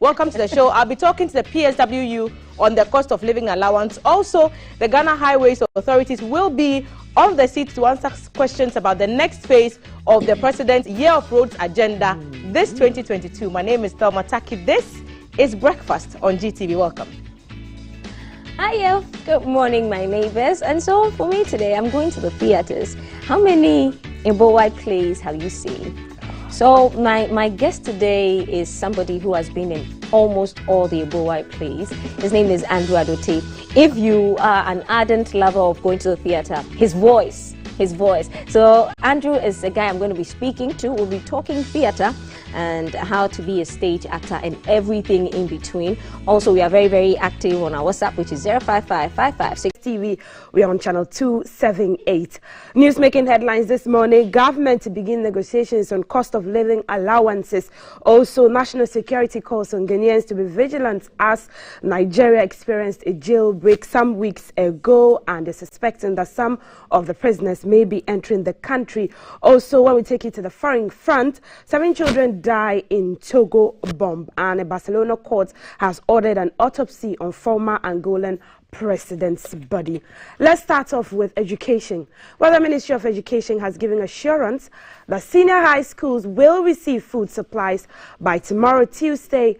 Welcome to the show. I'll be talking to the PSWU on the cost of living allowance. Also, the Ghana Highways Authorities will be on the seat to answer questions about the next phase of the President's Year of Roads agenda this 2022. My name is Thelma Taki. This is Breakfast on GTV. Welcome. Hi, good morning, my neighbors. And so for me today, I'm going to the theaters. How many Ebo-White plays have you seen? So my guest today is somebody who has been in almost all the Ebo-White plays. His name is Andrew Adote. If you are an ardent lover of going to the theater, his voice. So Andrew is a guy I'm going to be speaking to. We'll be talking theater and how to be a stage actor and everything in between. Also, we are very, very active on our WhatsApp, which is 055-556 TV. We are on channel 278. News making headlines this morning. Government to begin negotiations on cost of living allowances. Also, national security calls on Ghanaians to be vigilant as Nigeria experienced a jailbreak some weeks ago and is suspecting that some of the prisoners may be entering the country. Also, when we take you to the foreign front, 7 children die in Togo bomb, and a Barcelona court has ordered an autopsy on former Angolan president's body. Let's start off with education. Well, the Ministry of Education has given assurance that senior high schools will receive food supplies by today,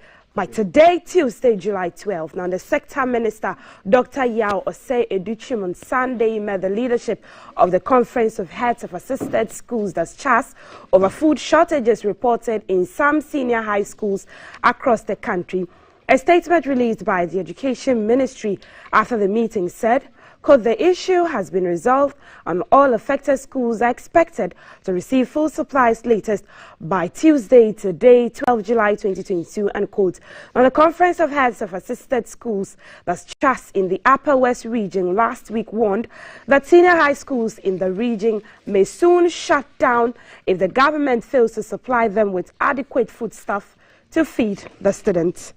Tuesday, July 12th. Now, the sector minister, Dr. Yao Osei Educhim, on Sunday met the leadership of the Conference of Heads of Assisted Schools, that's CHAS, over food shortages reported in some senior high schools across the country. A statement released by the Education Ministry after the meeting said, quote, the issue has been resolved and all affected schools are expected to receive full supplies latest by Tuesday, 12 July 2022, and quote. Now, the Conference of Heads of Assisted Schools, that's CHAS, in the Upper West region last week warned that senior high schools in the region may soon shut down if the government fails to supply them with adequate foodstuff to feed the students.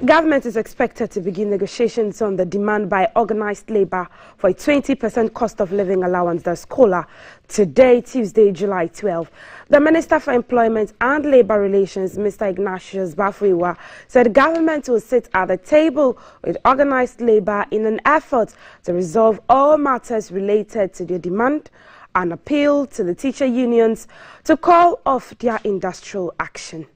Government is expected to begin negotiations on the demand by organized labor for a 20% cost of living allowance, that's COLA, today, Tuesday, July 12. The Minister for Employment and Labor Relations, Mr. Ignatius Bafuiwa, said government will sit at the table with organized labor in an effort to resolve all matters related to their demand and appeal to the teacher unions to call off their industrial action.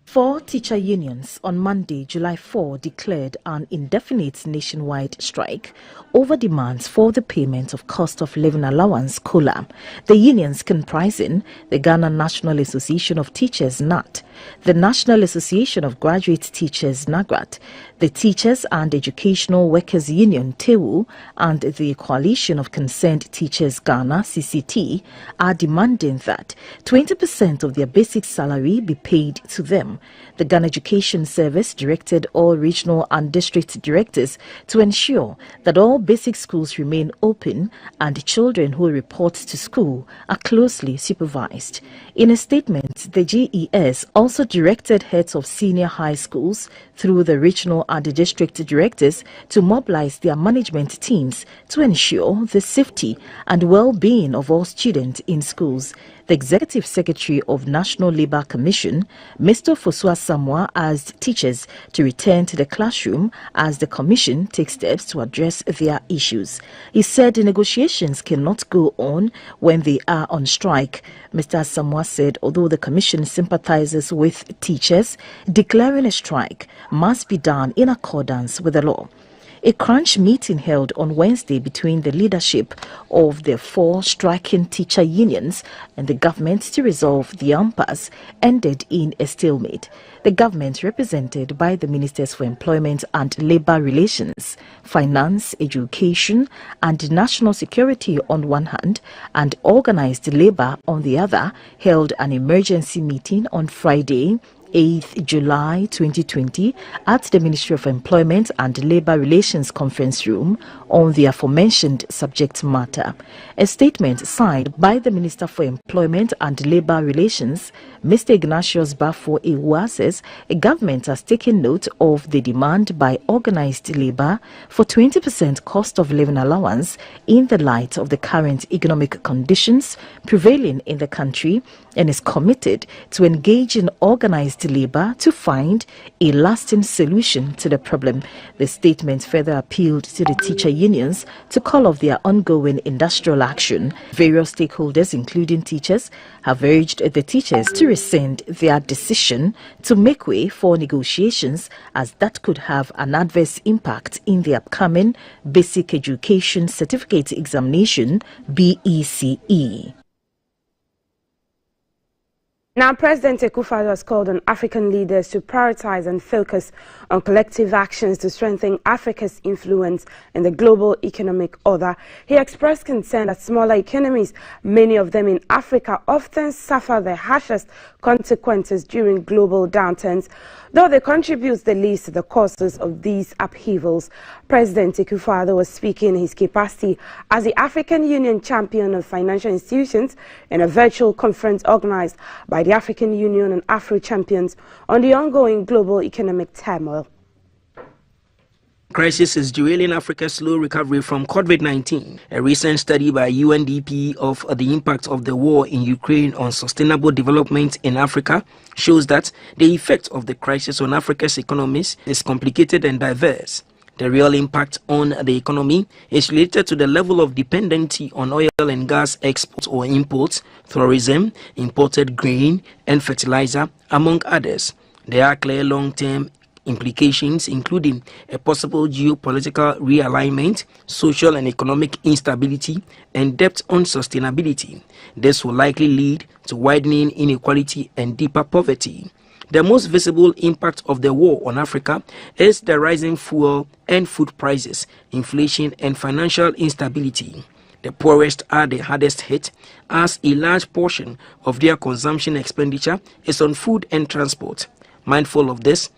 4 teacher unions on Monday, July 4, declared an indefinite nationwide strike over demands for the payment of cost of living allowance COLA. The unions comprising the Ghana National Association of Teachers (NAT), the National Association of Graduate Teachers (NAGRAT), the Teachers and Educational Workers Union (TEWU), and the Coalition of Concerned Teachers Ghana (CCT) are demanding that 20% of their basic salary be paid to them. The Ghana Education Service directed all regional and district directors to ensure that all basic schools remain open and children who report to school are closely supervised. In a statement, the GES also directed heads of senior high schools through the regional and the district directors to mobilize their management teams to ensure the safety and well-being of all students in schools. The Executive Secretary of National Labour Commission, Mr. Fosua Samoa, asked teachers to return to the classroom as the Commission takes steps to address their issues. He said the negotiations cannot go on when they are on strike. Mr. Samoa said although the Commission sympathizes with teachers, declaring a strike must be done in accordance with the law. A crunch meeting held on Wednesday between the leadership of the 4 striking teacher unions and the government to resolve the impasse ended in a stalemate. The government, represented by the Ministers for Employment and Labour Relations, Finance, Education and National Security on one hand and Organised Labour on the other, held an emergency meeting on Friday 8th July 2020 at the Ministry of Employment and Labour Relations Conference Room on the aforementioned subject matter. A statement signed by the Minister for Employment and Labour Relations, Mr. Ignatius Bafo Ewa, says a government has taken note of the demand by organised labour for 20% cost of living allowance in the light of the current economic conditions prevailing in the country, and is committed to engage in organised labour to find a lasting solution to the problem. The statement further appealed to the teacher unions to call off their ongoing industrial action. Various stakeholders, including teachers, have urged the teachers to rescind their decision to make way for negotiations, as that could have an adverse impact in the upcoming Basic Education Certificate Examination (BECE). Now, President Akufo-Addo has called on African leaders to prioritize and focus on collective actions to strengthen Africa's influence in the global economic order. He expressed concern that smaller economies, many of them in Africa, often suffer the harshest consequences during global downturns, though they contribute the least to the causes of these upheavals. President Akufo-Addo was speaking in his capacity as the African Union Champion of Financial Institutions in a virtual conference organized by the African Union and Afro champions on the ongoing global economic turmoil. Crisis is derailing Africa's slow recovery from COVID-19. A recent study by UNDP of the impact of the war in Ukraine on sustainable development in Africa shows that the effect of the crisis on Africa's economies is complicated and diverse. The real impact on the economy is related to the level of dependency on oil and gas exports or imports, tourism, imported grain and fertilizer, among others. There are clear long-term implications, including a possible geopolitical realignment, social and economic instability, and debt unsustainability. This will likely lead to widening inequality and deeper poverty. The most visible impact of the war on Africa is the rising fuel and food prices, inflation, and financial instability. The poorest are the hardest hit, as a large portion of their consumption expenditure is on food and transport. Mindful of this,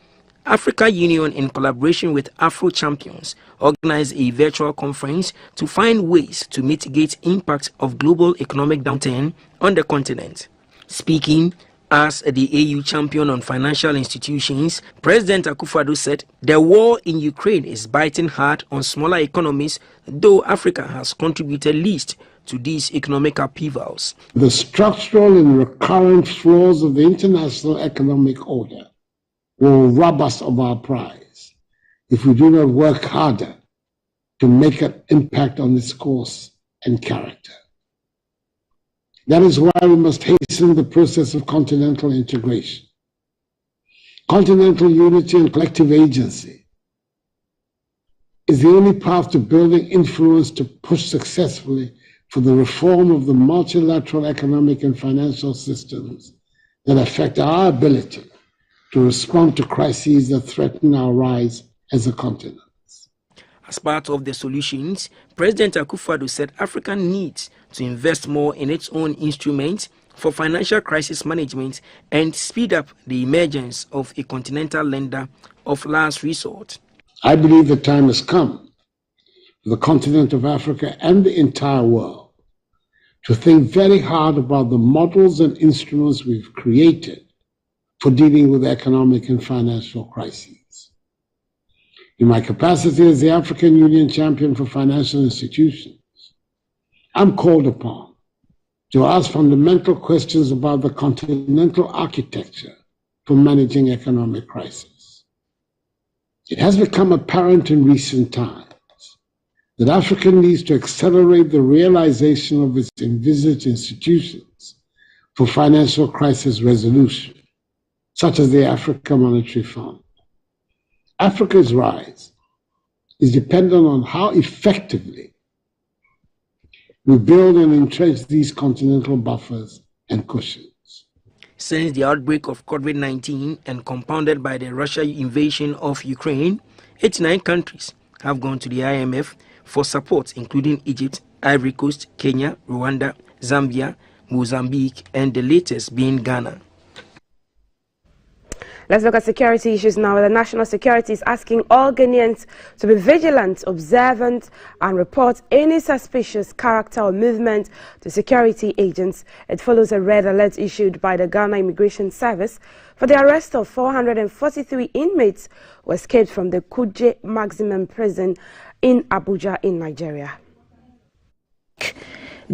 Africa Union, in collaboration with Afro champions, organized a virtual conference to find ways to mitigate impact of global economic downturn on the continent. Speaking as the AU champion on financial institutions, President Akufo-Addo said the war in Ukraine is biting hard on smaller economies, though Africa has contributed least to these economic upheavals. The structural and recurrent flaws of the international economic order will rob us of our prize if we do not work harder to make an impact on its course and character. That is why we must hasten the process of continental integration. Continental unity and collective agency is the only path to building influence to push successfully for the reform of the multilateral economic and financial systems that affect our ability to respond to crises that threaten our rise as a continent. As part of the solutions, President Akufo-Addo said Africa needs to invest more in its own instruments for financial crisis management and speed up the emergence of a continental lender of last resort. I believe the time has come for the continent of Africa and the entire world to think very hard about the models and instruments we've created for dealing with economic and financial crises. In my capacity as the African Union Champion for Financial Institutions, I'm called upon to ask fundamental questions about the continental architecture for managing economic crisis. It has become apparent in recent times that Africa needs to accelerate the realization of its envisaged institutions for financial crisis resolution, such as the Africa Monetary Fund. Africa's rise is dependent on how effectively we build and entrench these continental buffers and cushions. Since the outbreak of COVID-19 and compounded by the Russian invasion of Ukraine, 89 countries have gone to the IMF for support, including Egypt, Ivory Coast, Kenya, Rwanda, Zambia, Mozambique, and the latest being Ghana. Let's look at security issues now. The national security is asking all Ghanaians to be vigilant, observant, and report any suspicious character or movement to security agents. It follows a red alert issued by the Ghana Immigration Service for the arrest of 443 inmates who escaped from the Kuje Maximum Prison in Abuja in Nigeria.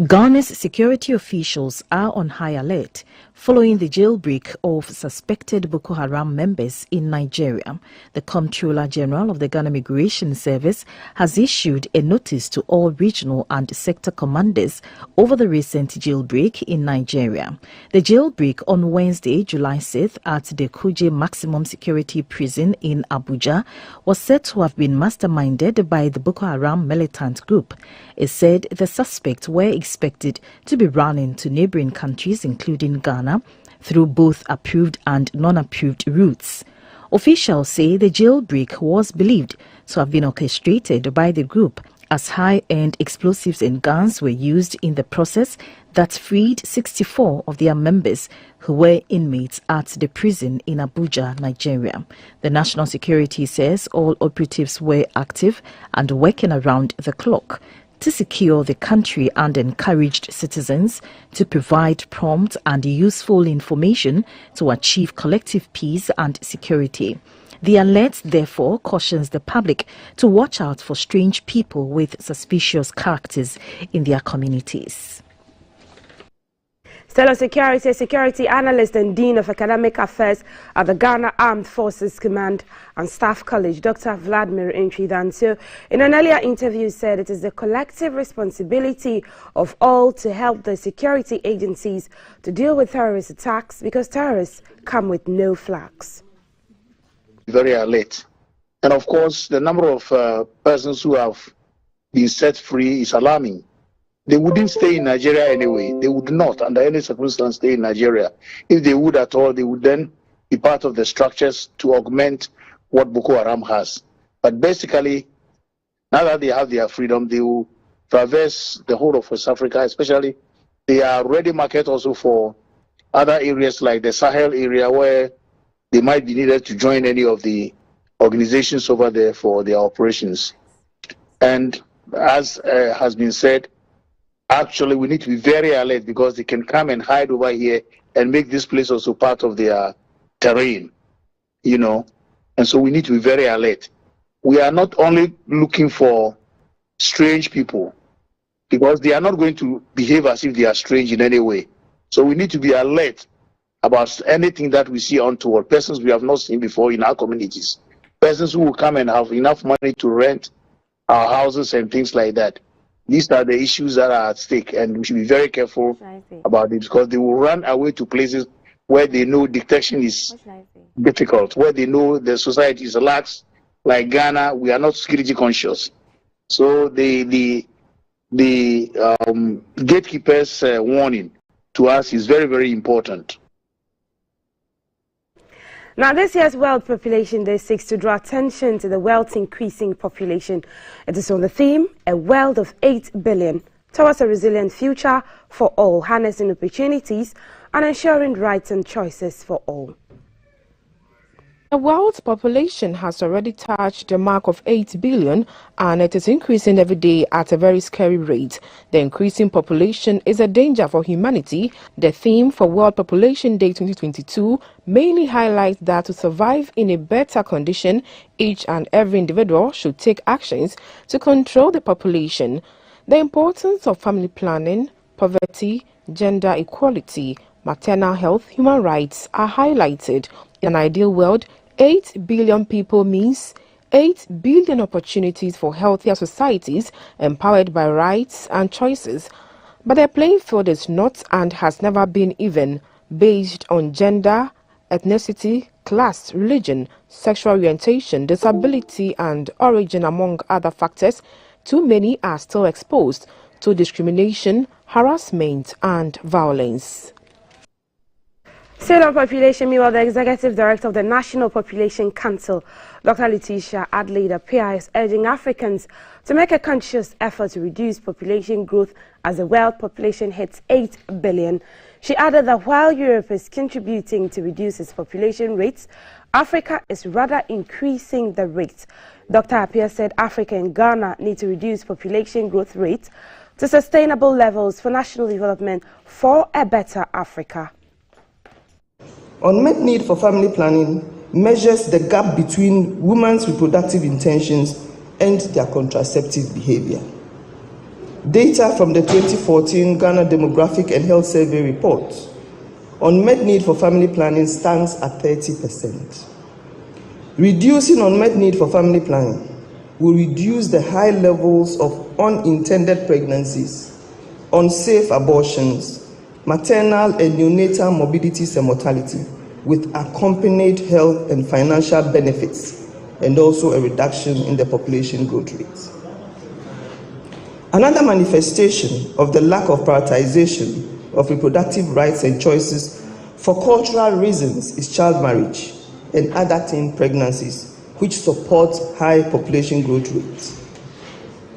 Ghana's security officials are on high alert following the jailbreak of suspected Boko Haram members in Nigeria. The Comptroller General of the Ghana Immigration Service has issued a notice to all regional and sector commanders over the recent jailbreak in Nigeria. The jailbreak on Wednesday, July 6th at the Kuje Maximum Security Prison in Abuja was said to have been masterminded by the Boko Haram militant group. It said the suspects were expected to be running to neighboring countries including Ghana through both approved and non-approved routes. Officials say the jailbreak was believed to have been orchestrated by the group as high-end explosives and guns were used in the process that freed 64 of their members who were inmates at the prison in Abuja, Nigeria. The national security says all operatives were active and working around the clock to secure the country and encouraged citizens to provide prompt and useful information to achieve collective peace and security. The alert therefore cautions the public to watch out for strange people with suspicious characters in their communities. Still on security, a security analyst and Dean of Academic Affairs at the Ghana Armed Forces Command and Staff College, Dr. Vladimir Ntridancio, in an earlier interview said it is the collective responsibility of all to help the security agencies to deal with terrorist attacks because terrorists come with no flags. Very alert. And of course, the number of persons who have been set free is alarming. They wouldn't stay in Nigeria anyway. They would not, under any circumstance, stay in Nigeria. If they would at all, they would then be part of the structures to augment what Boko Haram has. But basically, now that they have their freedom, they will traverse the whole of West Africa, especially they are ready market also for other areas like the Sahel area where they might be needed to join any of the organizations over there for their operations. And as has been said, actually, we need to be very alert because they can come and hide over here and make this place also part of their terrain, you know. And so we need to be very alert. We are not only looking for strange people because they are not going to behave as if they are strange in any way. So we need to be alert about anything that we see untoward, persons we have not seen before in our communities, persons who will come and have enough money to rent our houses and things like that. These are the issues that are at stake, and we should be very careful about it because they will run away to places where they know detection is difficult, where they know the society is lax. Like Ghana, we are not security conscious. So the gatekeepers' warning to us is very, very important. Now, this year's World Population Day seeks to draw attention to the world's increasing population. It is on the theme, a world of 8 billion, towards a resilient future for all, harnessing opportunities and ensuring rights and choices for all. The world's population has already touched the mark of 8 billion and it is increasing every day at a very scary rate. The increasing population is a danger for humanity. The theme for World Population Day 2022 mainly highlights that to survive in a better condition, each and every individual should take actions to control the population. The importance of family planning, poverty, gender equality, maternal health, human rights are highlighted. In an ideal world, 8 billion people means 8 billion opportunities for healthier societies empowered by rights and choices. But the playing field is not and has never been even, based on gender, ethnicity, class, religion, sexual orientation, disability and origin, among other factors. Too many are still exposed to discrimination, harassment and violence. Still on population, meanwhile, the Executive Director of the National Population Council, Dr. Letitia Adelaide Appiah, is urging Africans to make a conscious effort to reduce population growth as the world population hits 8 billion. She added that while Europe is contributing to reduce its population rates, Africa is rather increasing the rate. Dr. Appiah said Africa and Ghana need to reduce population growth rate to sustainable levels for national development for a better Africa. Unmet need for family planning measures the gap between women's reproductive intentions and their contraceptive behavior. Data from the 2014 Ghana Demographic and Health Survey report, unmet need for family planning stands at 30%. Reducing unmet need for family planning will reduce the high levels of unintended pregnancies, unsafe abortions, maternal and neonatal morbidities and mortality, with accompanied health and financial benefits, and also a reduction in the population growth rate. Another manifestation of the lack of prioritization of reproductive rights and choices for cultural reasons is child marriage and other teen pregnancies, which support high population growth rates.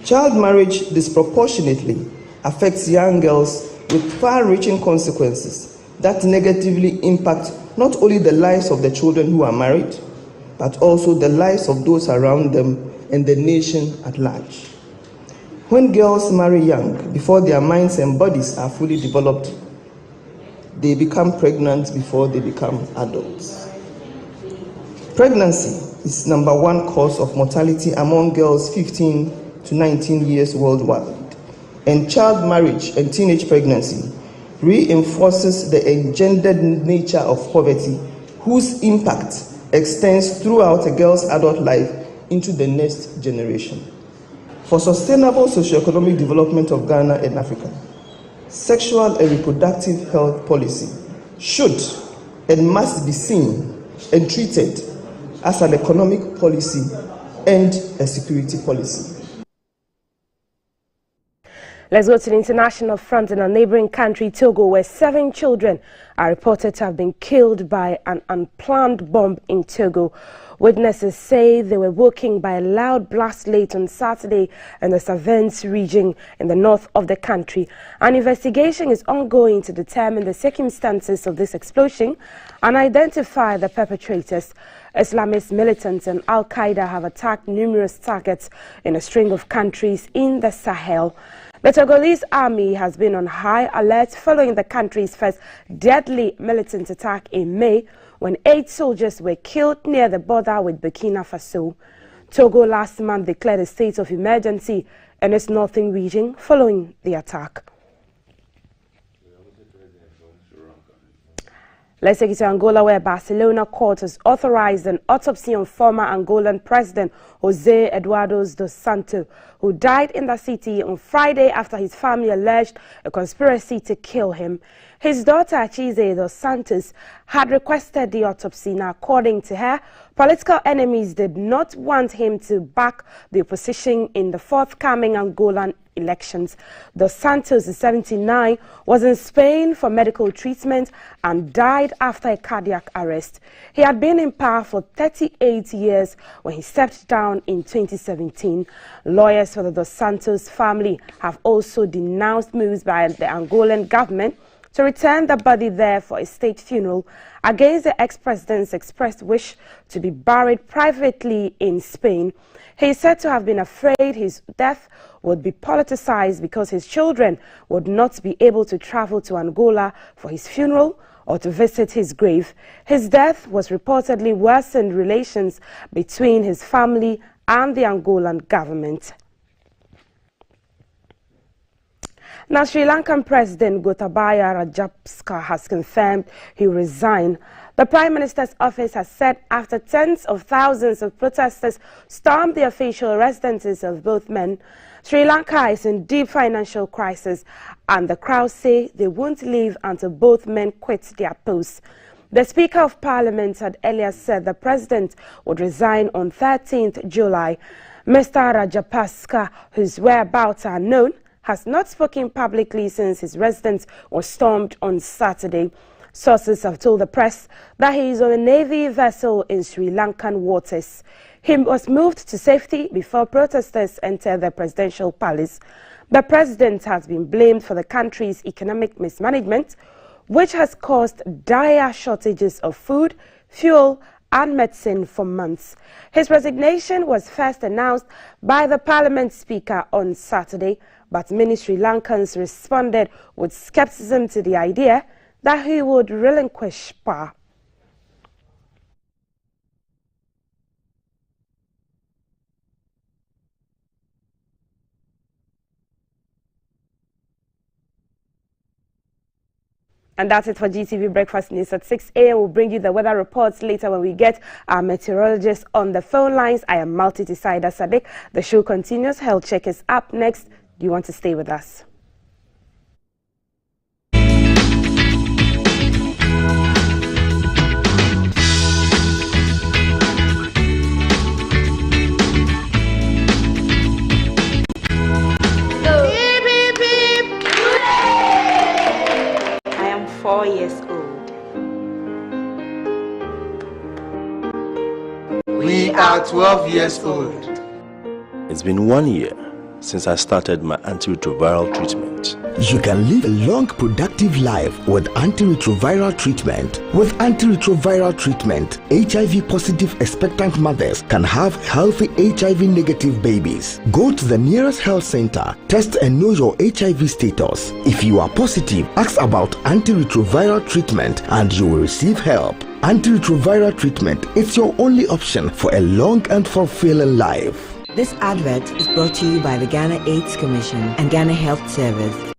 Child marriage disproportionately affects young girls with far-reaching consequences that negatively impact not only the lives of the children who are married, but also the lives of those around them and the nation at large. When girls marry young, before their minds and bodies are fully developed, they become pregnant before they become adults. Pregnancy is #1 cause of mortality among girls 15 to 19 years worldwide, and child marriage and teenage pregnancy reinforces the engendered nature of poverty, whose impact extends throughout a girl's adult life into the next generation. For sustainable socioeconomic development of Ghana and Africa, sexual and reproductive health policy should and must be seen and treated as an economic policy and a security policy. Let's go to the international front. In a neighboring country, Togo, where 7 children are reported to have been killed by an unplanned bomb in Togo. Witnesses say they were woken by a loud blast late on Saturday in the Savins region in the north of the country. An investigation is ongoing to determine the circumstances of this explosion and identify the perpetrators. Islamist militants and Al-Qaeda have attacked numerous targets in a string of countries in the Sahel. The Togolese army has been on high alert following the country's first deadly militant attack in May, when 8 soldiers were killed near the border with Burkina Faso. Togo last month declared a state of emergency in its northern region following the attack. Let's take it to Angola, where Barcelona court has authorized an autopsy on former Angolan President José Eduardo dos Santos, who died in the city on Friday after his family alleged a conspiracy to kill him. His daughter, Chize dos Santos, had requested the autopsy. Now, according to her, political enemies did not want him to back the opposition in the forthcoming Angolan elections. Dos Santos, 79, was in Spain for medical treatment and died after a cardiac arrest. He had been in power for 38 years when he stepped down in 2017. Lawyers for the Dos Santos family have also denounced moves by the Angolan government to return the body there for a state funeral against the ex-president's expressed wish to be buried privately in Spain. He is said to have been afraid his death would be politicized because his children would not be able to travel to Angola for his funeral or to visit his grave. His death was reportedly worsened relations between his family and the Angolan government. Now, Sri Lankan President Gotabaya Rajapaksa has confirmed he will resign. The Prime Minister's office has said after tens of thousands of protesters stormed the official residences of both men, Sri Lanka is in deep financial crisis, and the crowd say they won't leave until both men quit their posts. The Speaker of Parliament had earlier said the President would resign on 13th July. Mr. Rajapaksa, whose whereabouts are known, has not spoken publicly since his residence was stormed on Saturday. Sources have told the press that he is on a Navy vessel in Sri Lankan waters. He was moved to safety before protesters entered the presidential palace. The president has been blamed for the country's economic mismanagement, which has caused dire shortages of food, fuel, and medicine for months. His resignation was first announced by the Parliament Speaker on Saturday, but many Sri Lankans responded with skepticism to the idea that he would relinquish power. And that's it for GTV Breakfast News at 6 a.m. We'll bring you the weather reports later when we get our meteorologists on the phone lines. I am Multi-Decider Sadiq. The show continues. Health Check is up next. Do you want to stay with us? I am 4 years old. We are 12 years old. It's been 1 year since I started my antiretroviral treatment. You can live a long, productive life with antiretroviral treatment. With antiretroviral treatment, HIV-positive expectant mothers can have healthy HIV-negative babies. Go to the nearest health center, test and know your HIV status. If you are positive, ask about antiretroviral treatment and you will receive help. Antiretroviral treatment is your only option for a long and fulfilling life. This advert is brought to you by the Ghana AIDS Commission and Ghana Health Service.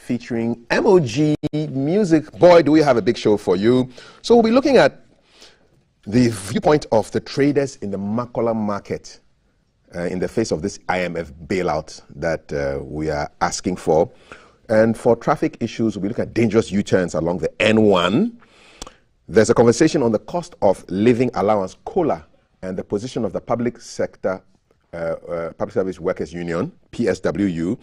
featuring MOG Music. Boy, do we have a big show for you. So we'll be looking at the viewpoint of the traders in the Makola market in the face of this IMF bailout that we are asking for. And for traffic issues, we'll be looking at dangerous U-turns along the N1. There's a conversation on the cost of living allowance, COLA, and the position of the public sector, Public Service Workers Union, PSWU.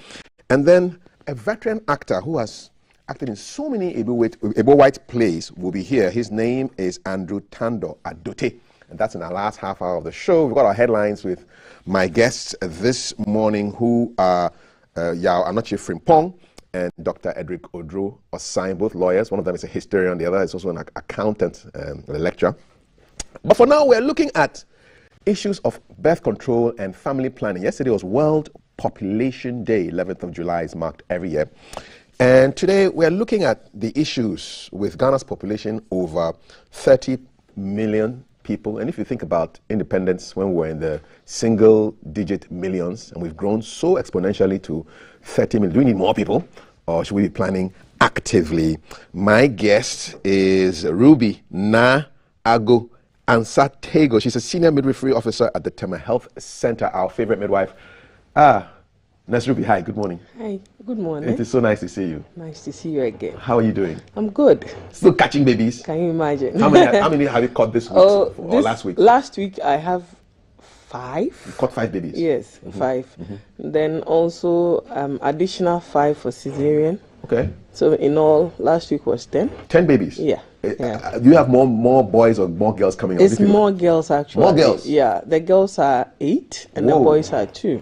And then a veteran actor who has acted in so many Ebo White plays will be here. His name is Andrew Tando Adote. And that's in our last half hour of the show. We've got our headlines with my guests this morning, who are Yao Anoche Frimpong and Dr. Edric Odro Osai, both lawyers. One of them is a historian, the other is also an accountant, a lecturer. But for now, we're looking at issues of birth control and family planning. Yesterday was World Population Day. 11th of July is marked every year. And today we're looking at the issues with Ghana's population over 30 million people. And if you think about independence when we were in the single-digit millions, and we've grown so exponentially to 30 million, do we need more people, or should we be planning actively? My guest is Ruby Na Ago Ansatego. She's a senior midwifery officer at the Tema Health Center, our favorite midwife. Nurse Ruby, hi, good morning. Hi, good morning. It is so nice to see you. Nice to see you again. How are you doing? I'm good. Still catching babies? Can you imagine? How many have you caught this week or last week? Last week I have 5. You caught 5 babies? Yes, 5. Then also additional 5 for cesarean. Okay. So in all, last week was 10. 10 babies? Yeah. Do you have more boys or more girls coming up? It's more girls actually. More girls? Yeah, the girls are 8 and the boys are 2.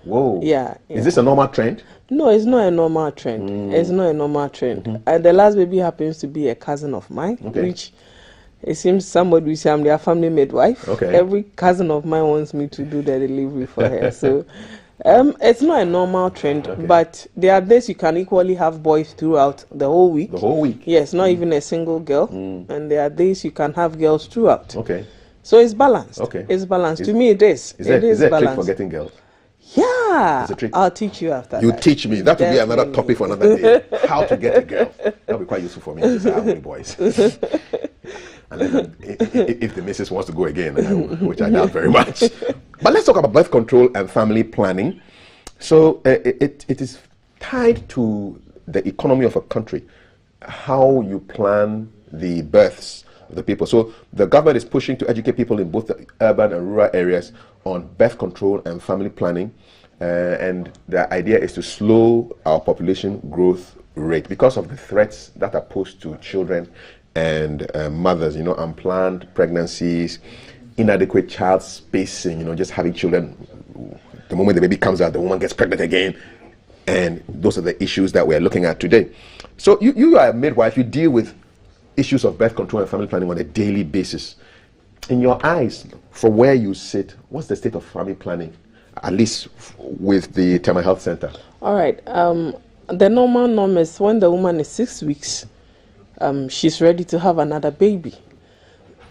Whoa. Yeah. Is this a normal trend? No, it's not a normal trend. It's not a normal trend. The last baby happens to be a cousin of mine, which it seems somebody will say I'm their family midwife. Okay. Every cousin of mine wants me to do the delivery for her. So it's not a normal trend, but there are days you can equally have boys throughout the whole week. The whole week? Yes, not even a single girl. And there are days you can have girls throughout. Okay. So it's balanced. Okay. It's balanced. To me, it is. Is there a trick for getting girls? Yeah, I'll teach you after You that. teach me. That will be another topic for another day. How to get a girl. That will be quite useful for me. Just how many boys. And then if the missus wants to go again, which I doubt very much. But let's talk about birth control and family planning. So it is tied to the economy of a country, how you plan the births of the people. So the government is pushing to educate people in both the urban and rural areas on birth control and family planning, and the idea is to slow our population growth rate because of the threats that are posed to children and mothers, unplanned pregnancies, inadequate child spacing, just having children, the moment the baby comes out, the woman gets pregnant again, and those are the issues that we're looking at today. So you are a midwife, you deal with issues of birth control and family planning on a daily basis. In your eyes, from where you sit, what's the state of family planning, at least with the Tema Health Center? All right. The normal norm is when the woman is 6 weeks, she's ready to have another baby.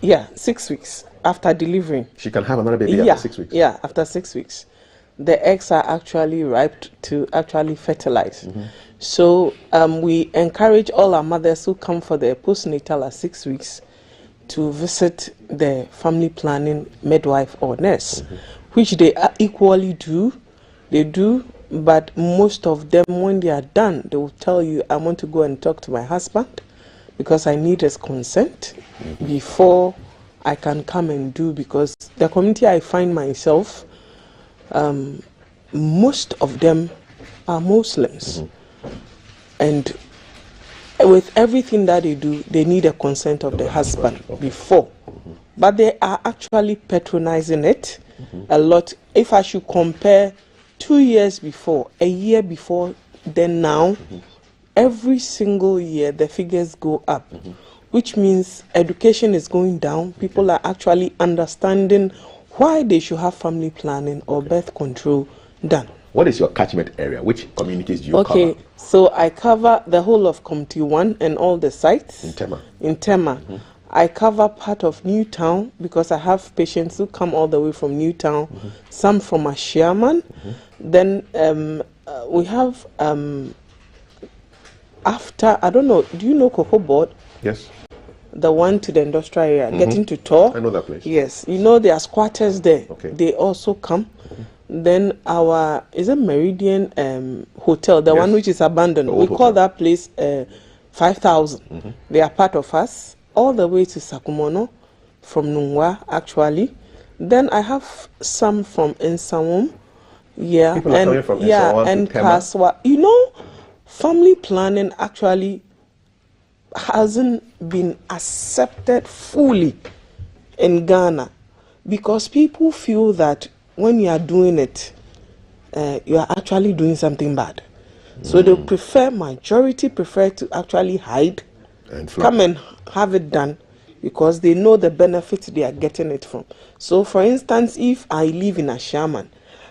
Yeah, 6 weeks after delivering. She can have another baby after 6 weeks? Yeah, after 6 weeks. The eggs are actually ripe to actually fertilize. So we encourage all our mothers who come for the postnatal at 6 weeks to visit the family planning midwife or nurse, which they equally do. They do, but most of them, when they are done, they will tell you, I want to go and talk to my husband because I need his consent before I can come and do, because the community I find myself, most of them are Muslims. And with everything that they do, they need a consent of the husband before. But they are actually patronizing it a lot. If I should compare 2 years before, a year before, then now, every single year the figures go up, which means education is going down. People are actually understanding why they should have family planning or birth control done. What is your catchment area? Which communities do you cover? Okay, so I cover the whole of Committee 1 and all the sites. In Tema? In Tema. I cover part of Newtown because I have patients who come all the way from Newtown, some from Ashiaman. Then we have after, I don't know, do you know Cocoa Board? Yes. The one to the industrial area, getting to Tor. I know that place. Yes, you know there are squatters there. Okay. They also come. Then our, is it Meridian Hotel, the one which is abandoned. We call that place 5,000. They are part of us. All the way to Sakumono, from Nungwa, actually. Then I have some from Nsawam. Yeah. People are coming from Nsawam and Kaswa. You know, family planning actually hasn't been accepted fully in Ghana because people feel that when you are doing it, you are actually doing something bad. So they majority prefer to actually hide, and come and have it done because they know the benefits they are getting it from. So for instance, if I live in a shaman,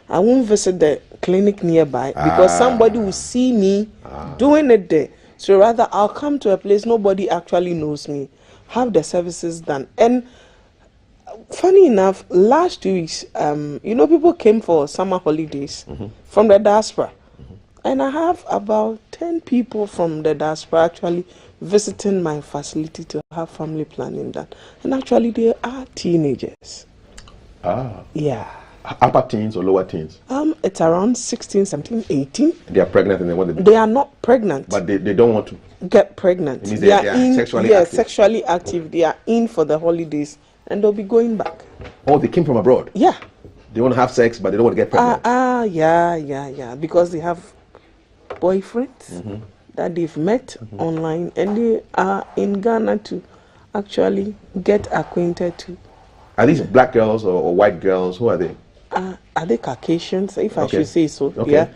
I won't visit the clinic nearby because somebody will see me doing it there. So rather, I'll come to a place nobody actually knows me, have the services done. And funny enough, last 2 weeks, you know, people came for summer holidays from the diaspora. And I have about 10 people from the diaspora actually visiting my facility to have family planning done. And actually, they are teenagers. Yeah. Upper teens or lower teens? It's around 16, 17, 18. They are pregnant and they want to be. They are not pregnant. But they don't want to get pregnant. It means they are in, sexually active. Sexually active. They are in for the holidays and they'll be going back. Oh, they came from abroad? Yeah. They want to have sex, but they don't want to get pregnant. Yeah. Because they have boyfriends that they've met online and they are in Ghana to actually get acquainted to. Are these black girls or white girls? Who are they? Are they Caucasians, if I should say so? Yeah,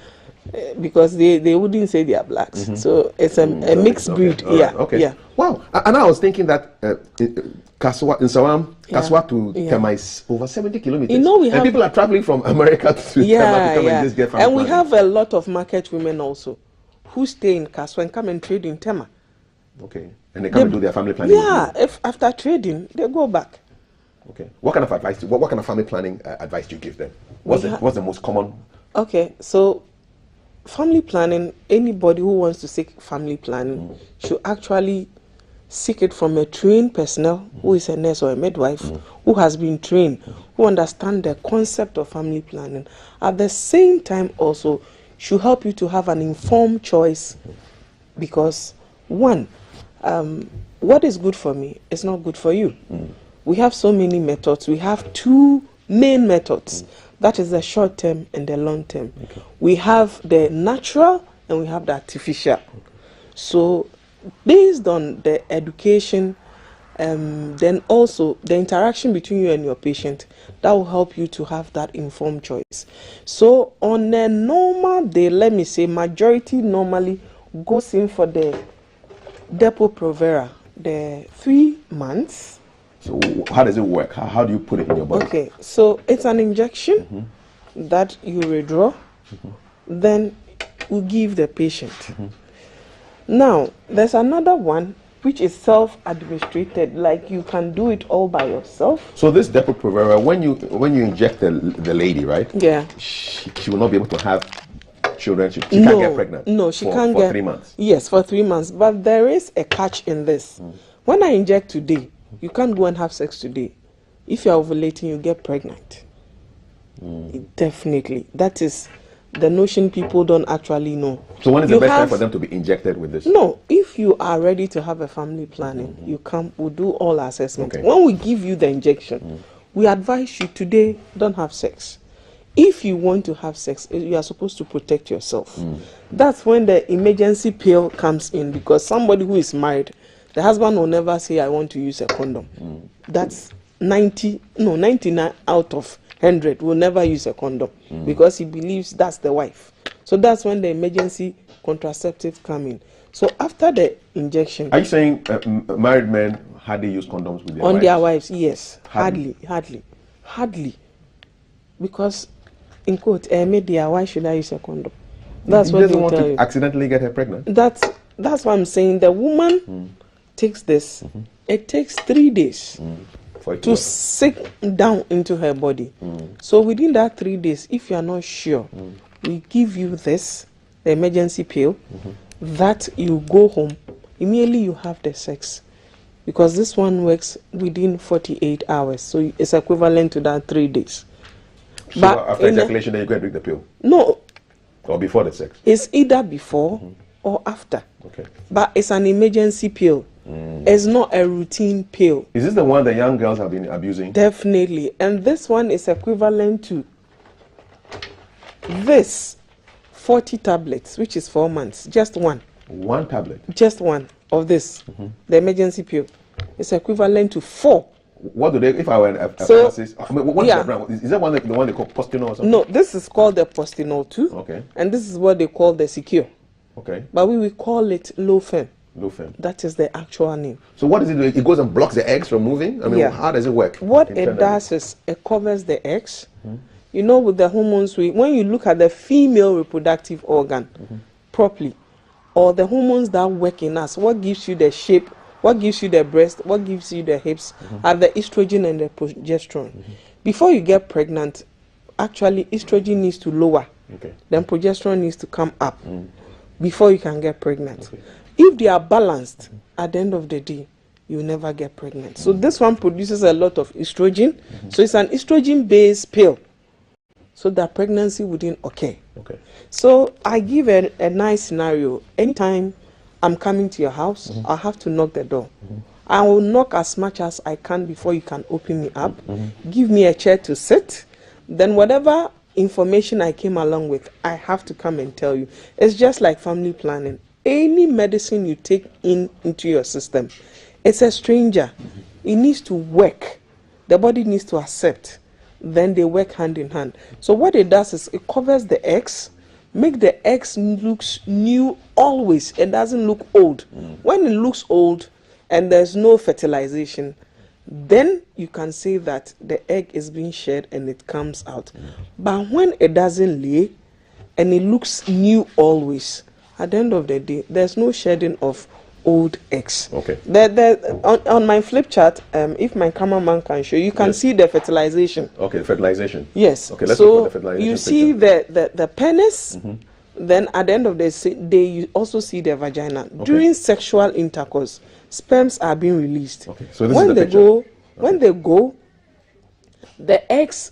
because they wouldn't say they are blacks. So it's a mixed breed. Right. Yeah. Wow. And I was thinking that Kaswa, in Sawam, Kaswa to Tema is over 70 kilometers. You know, and people are traveling from America to Tema to come and just get family. And we have a lot of market women also who stay in Kaswa and come and trade in Tema. Okay. And they come and do their family planning. Yeah. If after trading, they go back. Okay. What kind of advice? What kind of family planning advice do you give them? What's the most common? Okay, so family planning. Anybody who wants to seek family planning should actually seek it from a trained personnel who is a nurse or a midwife who has been trained, who understand the concept of family planning. At the same time, also should help you to have an informed choice, because one, what is good for me is not good for you. We have so many methods. We have two main methods. That is the short term and the long term. We have the natural and we have the artificial. So based on the education, then also the interaction between you and your patient, that will help you to have that informed choice. So on a normal day, let me say majority normally goes in for the Depo-Provera, the 3 months. So how does it work? How do you put it in your body? Okay, so it's an injection that you withdraw, then we give the patient. Now, there's another one which is self-administrated, like you can do it all by yourself. So this Depo-Provera, when you inject the lady, right? Yeah. She will not be able to have children. She can't get pregnant. No, she can't get. For 3 months. Yes, for 3 months. But there is a catch in this. When I inject today, you can't go and have sex today. If you are ovulating, you get pregnant. Definitely. That is the notion people don't actually know. So when is the best time for them to be injected with this? No, if you are ready to have a family planning, you come, we'll do all assessments. When we give you the injection, we advise you today, don't have sex. If you want to have sex, you are supposed to protect yourself. That's when the emergency pill comes in, because somebody who is married, the husband will never say, I want to use a condom. That's 99 out of 100 will never use a condom because he believes that's the wife. So that's when the emergency contraceptive come in. So after the injection... Are you saying married men hardly use condoms with their wives? On their wives, yes. Hardly. Because, in quote, media, why should I use a condom? That's what they want tell to you. Accidentally get her pregnant? That's why I'm saying the woman takes this. It takes 3 days to sink down into her body. So within that 3 days, if you are not sure, we give you this, the emergency pill, that you go home, immediately you have the sex. Because this one works within 48 hours. So it's equivalent to that 3 days. So but after ejaculation, then you go and drink the pill? No. Or before the sex? It's either before or after. Okay. But it's an emergency pill. It's not a routine pill. Is this the one that young girls have been abusing? Definitely. And this one is equivalent to this 40 tablets, which is 4 months. Just one. One tablet? Just one of this. The emergency pill. It's equivalent to 4. What do they, if I were a pharmacist, I mean, what is the brand? Is that one the one they call Postinol or something? No, this is called the Postinol 2. Okay. And this is what they call the Secure. Okay. But we will call it Lofen. Lofen. That is the actual name. So what does it do? It goes and blocks the eggs from moving? I mean, how does it work? What it does is it covers the eggs. You know, with the hormones, when you look at the female reproductive organ properly, or the hormones that work in us, what gives you the shape, what gives you the breast, what gives you the hips, are the estrogen and the progesterone. Before you get pregnant, actually estrogen needs to lower. Then progesterone needs to come up before you can get pregnant. If they are balanced, at the end of the day, you never get pregnant. So this one produces a lot of estrogen. So it's an estrogen-based pill, so that pregnancy wouldn't occur. So I give a nice scenario. Anytime I'm coming to your house, I have to knock the door. I will knock as much as I can before you can open me up. Give me a chair to sit. Then whatever information I came along with, I have to come and tell you. It's just like family planning. Any medicine you take into your system, it's a stranger. It needs to work. The body needs to accept. Then they work hand in hand. So what it does is it covers the eggs, make the eggs look new always. It doesn't look old. When it looks old and there's no fertilization, then you can say that the egg is being shed and it comes out. But when it doesn't lay and it looks new always, at the end of the day, there's no shedding of old eggs. On my flip chart, if my cameraman can show, you can see the fertilization. Okay, fertilization. Yes. Okay, let's so look at the fertilization you see the penis, then at the end of the day, you also see the vagina. During sexual intercourse, sperms are being released. So this when is the they picture. go, when they go, the eggs